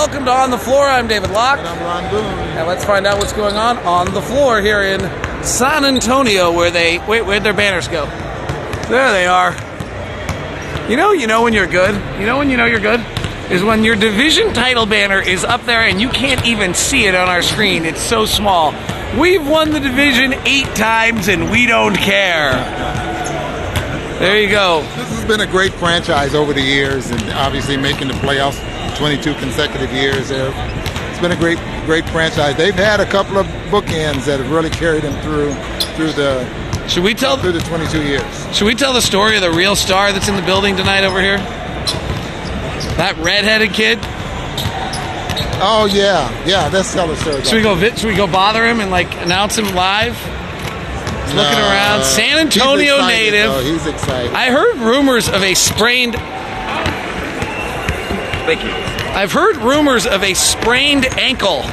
welcome to On the Floor. I'm David Locke. And I'm Ron Boone. And let's find out what's going on the floor here in San Antonio, where where'd their banners go? There they are. You know when you're good? You know when you know you're good? Is when your division title banner is up there and you can't even see it on our screen. It's so small. We've won the division 8 times and we don't care. There you go. This has been a great franchise over the years, and obviously making the playoffs 22 consecutive years there. It's been a great franchise. They've had a couple of bookends that have really carried them through the 22 years. Should we tell the story of the real star that's in the building tonight over here? That redheaded kid? Oh yeah, let's tell the story. Should we go bother him and announce him live? He's looking around. San Antonio native. Oh, he's excited. I heard rumors of a sprained. Thank you. I've heard rumors of a sprained ankle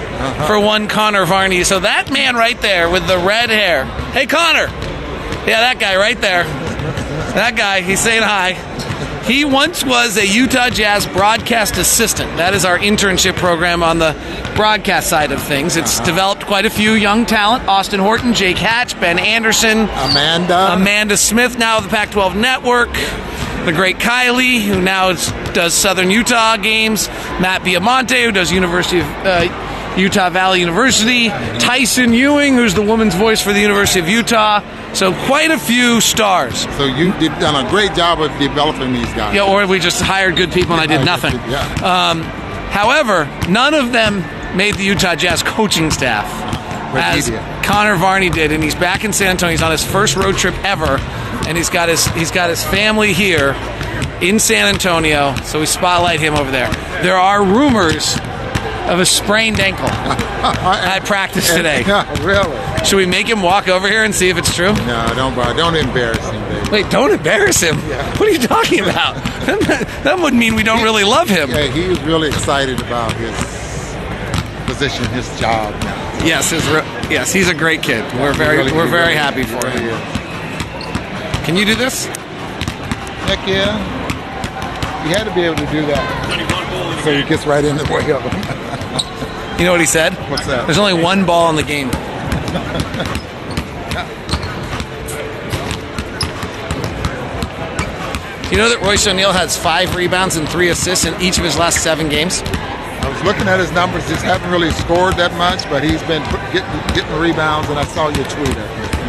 for one Connor Varney. So that man right there with the red hair. Hey, Connor. Yeah, that guy right there. That guy. He's saying hi. He once was a Utah Jazz broadcast assistant. That is our internship program on the broadcast side of things. It's developed quite a few young talent. Austin Horton, Jake Hatch, Ben Anderson. Amanda Smith, now of the Pac-12 Network. The great Kylie, who now does Southern Utah games. Matt Biamonte, who does University of Utah Valley University. Tyson Ewing, who's the woman's voice for the University of Utah. So quite a few stars. So you've done a great job of developing these guys. Yeah, or we just hired good people and I did nothing. However, none of them made the Utah Jazz coaching staff, as Connor Varney did, and he's back in San Antonio. He's on his first road trip ever, and he's got his family here in San Antonio. So we spotlight him over there. There are rumors of a sprained ankle at practice today. Really? Should we make him walk over here and see if it's true? No, don't embarrass him, baby. Wait, don't embarrass him? Yeah. What are you talking about? That would mean we don't really love him. Yeah, he was really excited about his position, his job now. Yes, he's a great kid. We're very happy for him. Can you do this? Heck yeah. You had to be able to do that. So he gets right in the way of him. You know what he said? What's that? There's only one ball in the game. You know that Royce O'Neal has 5 rebounds and 3 assists in each of his last 7 games? I was looking at his numbers. Just haven't really scored that much, but he's been getting rebounds, and I saw your tweet.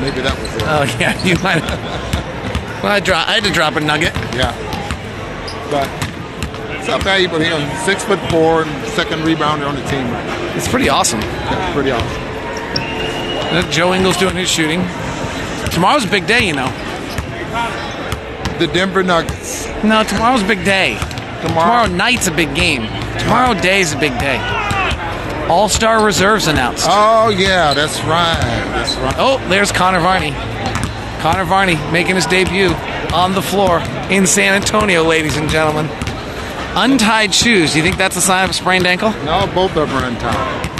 Maybe that was it. Oh, yeah. You might have. Well, I had to drop a nugget. Yeah. But it's not valuable. He's 6'4" and second rebounder on the team right now. It's pretty awesome. Yeah, pretty awesome. Joe Ingles doing his shooting. Tomorrow's a big day, you know. The Denver Nuggets. No, tomorrow's a big day. Tomorrow night's a big game. Tomorrow day's a big day. All-Star reserves announced. Oh, yeah, that's right. Oh, there's Connor Varney. Connor Varney making his debut on the floor in San Antonio, ladies and gentlemen. Untied shoes. Do you think that's a sign of a sprained ankle? No, both of them are untied.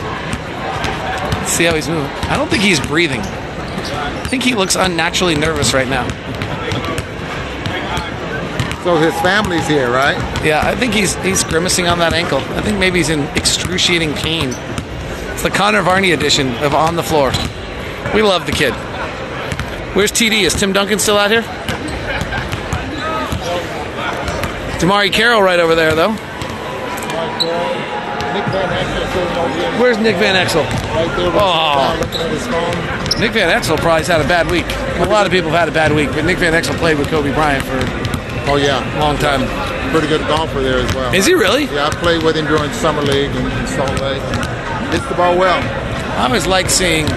Let's see how he's moving. I don't think he's breathing. I think he looks unnaturally nervous right now. So his family's here, right? Yeah, I think he's grimacing on that ankle. I think maybe he's in excruciating pain. It's the Connor Varney edition of On the Floor. We love the kid. Where's TD? Is Tim Duncan still out here? Damari Carroll right over there, though. Where's Nick Van Exel? Right there. Looking at his phone. Nick Van Exel probably's had a bad week. A lot of people have had a bad week, but Nick Van Exel played with Kobe Bryant for a long time. Pretty good golfer there as well. Is he really? Yeah, I played with him during Summer League in Salt Lake. Hits the ball well. I always like seeing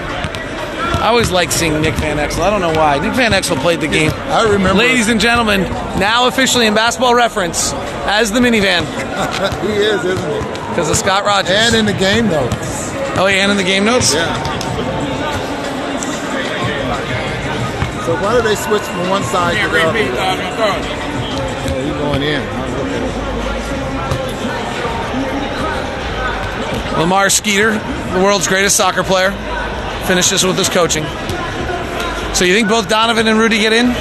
Nick Van Exel. I don't know why. Nick Van Exel played the game. I remember. Ladies and gentlemen, now officially in Basketball Reference as the minivan. He is, isn't he? Because of Scott Rogers. And in the game notes. Oh, and in the game notes? Yeah. So why do they switch from one side to the other? Oh, he's going in. Lamar Skeeter, the world's greatest soccer player, finishes with his coaching. So you think both Donovan and Rudy get in?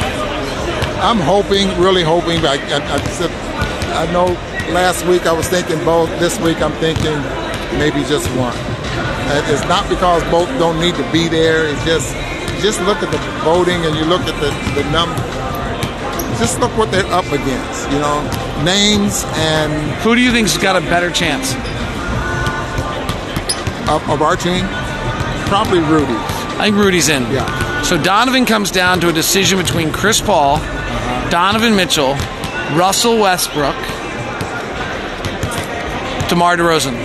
I'm hoping, really hoping. But I know last week I was thinking both. This week I'm thinking maybe just one. It's not because both don't need to be there. It's just look at the voting and you look at the number. Just look what they're up against. You know, names and. Who do you think's got a better chance of our team? Probably Rudy. I think Rudy's in. Yeah. So Donovan comes down to a decision between Chris Paul, Donovan Mitchell, Russell Westbrook, DeMar DeRozan.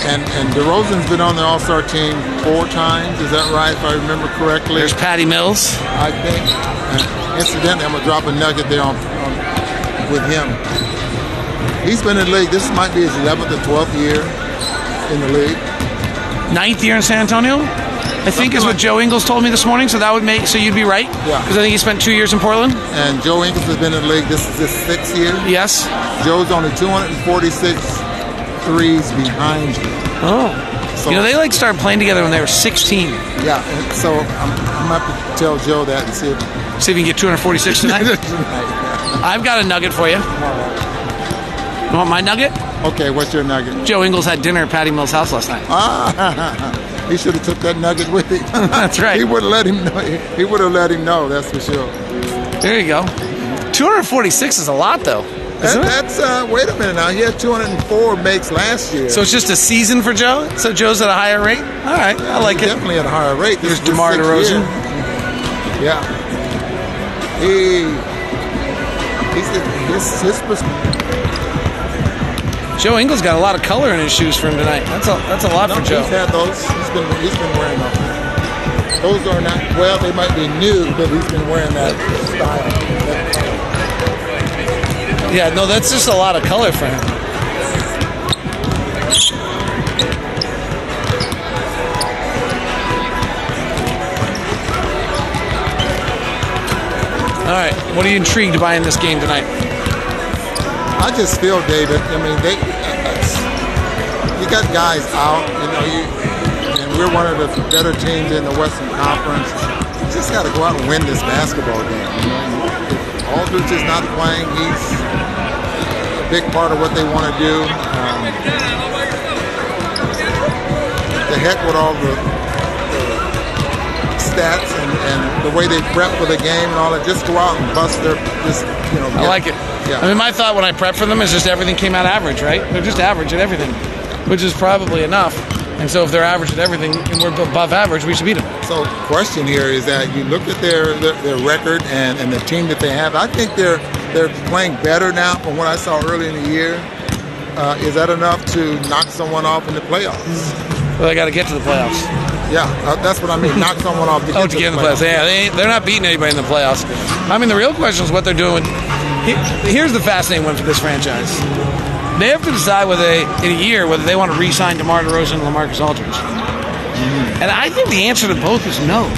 And DeRozan's been on the All-Star team 4 times. Is that right, if I remember correctly? There's Patty Mills. I think. Incidentally, I'm going to drop a nugget there with him. He's been in the league. This might be his 11th or 12th year in the league. 9th year in San Antonio? I think is what Joe Ingles told me this morning, so that would make, so you'd be right? Yeah. Because I think he spent 2 years in Portland? And Joe Ingles has been in the league. This is his 6th year. Yes. Joe's only 246 threes behind you. Oh. So, you know, they started playing together when they were 16. Yeah, and so I'm going to have to tell Joe that and see if you can get 246 tonight. I've got a nugget for you. You want my nugget? Okay, what's your nugget? Joe Ingles had dinner at Patty Mills' house last night. He should have took that nugget with him. That's right. He would have let him know. He would have let him know, that's for sure. There you go. 246 is a lot, though. That's wait a minute now. He had 204 makes last year. So it's just a season for Joe? So Joe's at a higher rate? All right, I like it. Definitely at a higher rate. There's DeMar DeRozan. Yeah. His Joe Ingles got a lot of color in his shoes for him tonight. That's a lot for Joe. He's had those. He's been wearing those. Those are not, well, they might be new, but he's been wearing that style. Yeah, no, that's just a lot of color for him. All right, what are you intrigued by in this game tonight? I just feel, David, I mean, you got guys out, you know, and we're one of the better teams in the Western Conference. You just got to go out and win this basketball game. You know? If Aldridge is not playing, he's a big part of what they want to do. The heck with all the stats and the way they prep for the game and all that. Just go out and bust their, I like it. Yeah. I mean, my thought when I prep for them is just everything came out average, right? They're just average at everything, which is probably enough. And so if they're average at everything and we're above average, we should beat them. So the question here is that you look at their record and the team that they have. I think they're playing better now from what I saw early in the year. Is that enough to knock someone off in the playoffs? Well, they got to get to the playoffs. Yeah, that's what I mean. Knock someone off to get to the playoffs. Yeah, they're not beating anybody in the playoffs. I mean, the real question is what they're doing. Here's the fascinating one for this franchise. They have to decide whether they want to re-sign DeMar DeRozan and LaMarcus Aldridge. Mm-hmm. And I think the answer to both is no.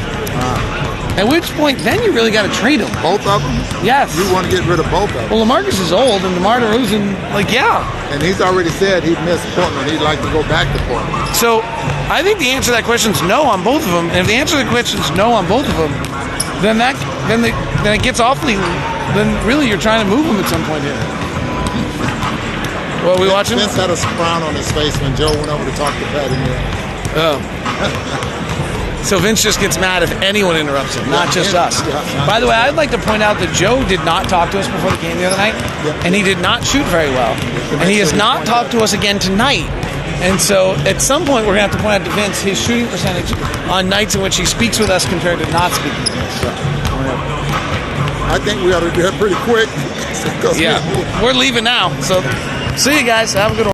At which point, then you really got to trade them. Both of them? Yes. You want to get rid of both of them. Well, LaMarcus is old, and DeMar DeRozan, yeah. And he's already said he'd miss Portland. He'd like to go back to Portland. So I think the answer to that question is no on both of them. And if the answer to the question is no on both of them, then it gets awfully. Then really, you're trying to move them at some point here. What are we watching? Vince had a frown on his face when Joe went over to talk to Patty Mills. Oh. So Vince just gets mad if anyone interrupts him, not just us. By the way, I'd like to point out that Joe did not talk to us before the game the other night, and he did not shoot very well. And he has not talked to us again tonight. And so at some point, we're going to have to point out to Vince his shooting percentage on nights in which he speaks with us compared to not speaking with us. I think we ought to do that pretty quick. Yeah, we're leaving now. So see you guys. Have a good one.